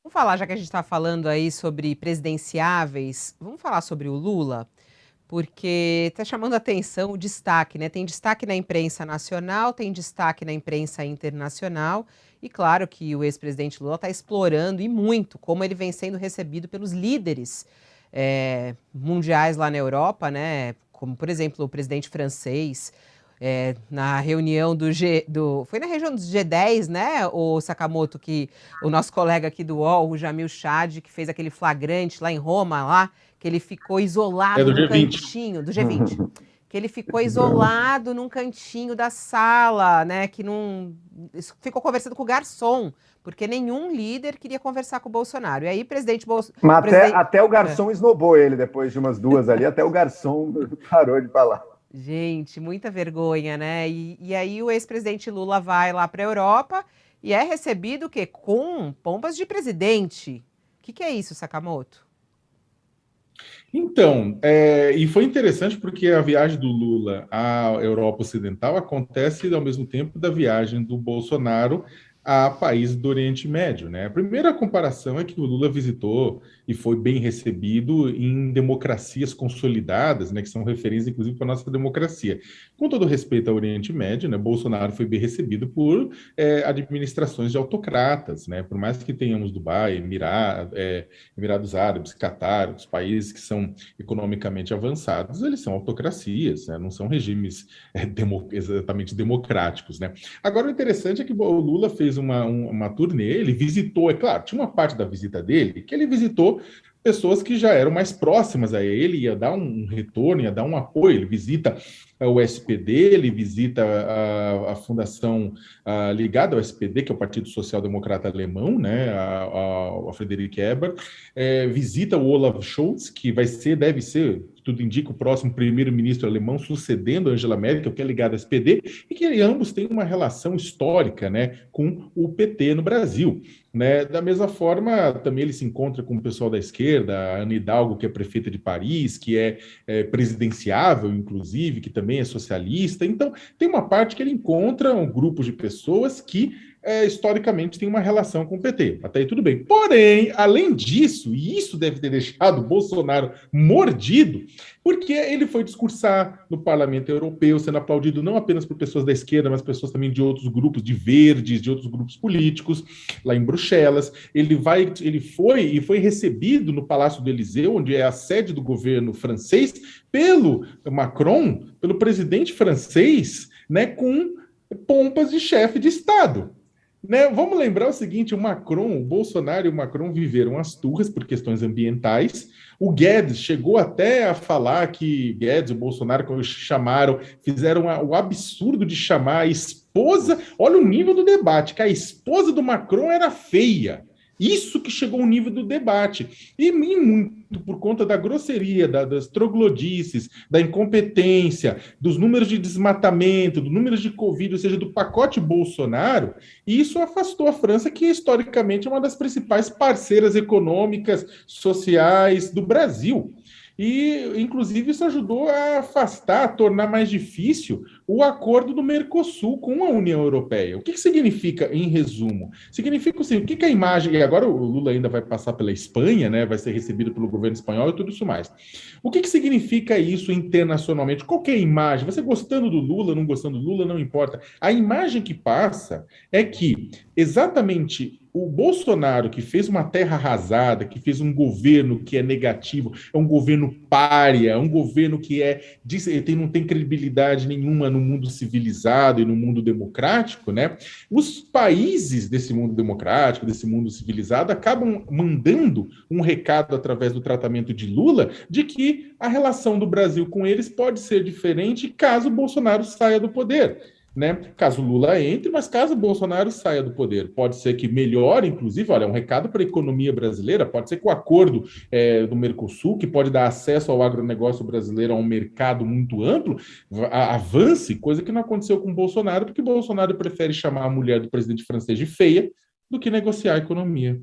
Vamos falar, já que a gente está falando aí sobre presidenciáveis, vamos falar sobre o Lula, porque está chamando a atenção o destaque, né? Tem destaque na imprensa nacional, tem destaque na imprensa internacional, e claro que o ex-presidente Lula está explorando e muito como ele vem sendo recebido pelos líderes mundiais lá na Europa, né? Como, por exemplo, o presidente francês. Na reunião foi na região do G10, né, o Sakamoto, que o nosso colega aqui do UOL, o Jamil Chad, que fez aquele flagrante lá em Roma, lá, que ele ficou É isolado do num G20. cantinho, do G20, que ele ficou isolado num cantinho da sala, né, que não ficou conversando com o garçom, porque nenhum líder queria conversar com o Bolsonaro. E aí, Mas o presidente, até o garçom esnobou ele depois de umas duas ali, até o garçom parou de falar. gente, muita vergonha, né? E aí o ex-presidente Lula vai lá para a Europa e é recebido o quê? Com pompas de presidente. O que é isso, Sakamoto? Então, e foi interessante porque a viagem do Lula à Europa Ocidental acontece ao mesmo tempo da viagem do Bolsonaro a países do Oriente Médio, né? A primeira comparação é que o Lula visitou e foi bem recebido em democracias consolidadas, né, que são referências, inclusive, para a nossa democracia. Com todo respeito ao Oriente Médio, né, Bolsonaro foi bem recebido por administrações de autocratas, né? Por mais que tenhamos Dubai, Emirados Árabes, Catar, os países que são economicamente avançados, eles são autocracias, né? Não são regimes exatamente democráticos, né? Agora, o interessante é que o Lula fez uma turnê, ele visitou, é claro, tinha uma parte da visita dele que ele visitou pessoas que já eram mais próximas a ele, ia dar um retorno, ia dar um apoio. Ele visita o SPD, ele visita a fundação ligada ao SPD, que é o Partido Social Democrata Alemão, né, a Friedrich Ebert, visita o Olaf Scholz, que deve ser, tudo indica, o próximo primeiro-ministro alemão, sucedendo a Angela Merkel, que é ligado ao SPD, e que ambos têm uma relação histórica, né, com o PT no Brasil. Né? Da mesma forma, também ele se encontra com o pessoal da esquerda, a Ana Hidalgo, que é prefeita de Paris, que é presidenciável, inclusive, que também é socialista. Então, tem uma parte que ele encontra um grupo de pessoas que historicamente tem uma relação com o PT. Até aí tudo bem. Porém, além disso, e isso deve ter deixado o Bolsonaro mordido, porque ele foi discursar no Parlamento Europeu, sendo aplaudido não apenas por pessoas da esquerda, mas pessoas também de outros grupos, de verdes, de outros grupos políticos, lá em Bruxelas. Ele foi recebido no Palácio do Élysée, onde é a sede do governo francês, pelo Macron, pelo presidente francês, né, com pompas de chefe de Estado. Né? Vamos lembrar o seguinte: o Bolsonaro e o Macron viveram as turras por questões ambientais. O Guedes chegou até a falar que Guedes e o Bolsonaro fizeram o absurdo de chamar a esposa. Olha o nível do debate, que a esposa do Macron era feia. Isso que chegou ao nível do debate. E muito por conta da grosseria, das troglodices, da incompetência, dos números de desmatamento, do número de Covid, ou seja, do pacote Bolsonaro, e isso afastou a França, que historicamente é uma das principais parceiras econômicas, sociais do Brasil. E, inclusive, isso ajudou a afastar, a tornar mais difícil o acordo do Mercosul com a União Europeia. O que significa, em resumo? Significa assim, o que a imagem, e agora o Lula ainda vai passar pela Espanha, né, vai ser recebido pelo governo espanhol e tudo isso mais. O que significa isso internacionalmente? Qual é a imagem? Você gostando do Lula, não gostando do Lula, não importa. A imagem que passa é que exatamente o Bolsonaro, que fez uma terra arrasada, que fez um governo que é negativo, é um governo pária, é um governo que não tem credibilidade nenhuma no mundo civilizado e no mundo democrático, né? Os países desse mundo democrático, desse mundo civilizado, acabam mandando um recado através do tratamento de Lula de que a relação do Brasil com eles pode ser diferente caso Bolsonaro saia do poder. Né? Caso Lula entre, mas caso Bolsonaro saia do poder, pode ser que melhore, inclusive, olha, é um recado para a economia brasileira, pode ser que o acordo do Mercosul, que pode dar acesso ao agronegócio brasileiro a um mercado muito amplo, avance, coisa que não aconteceu com Bolsonaro, porque Bolsonaro prefere chamar a mulher do presidente francês de feia do que negociar a economia.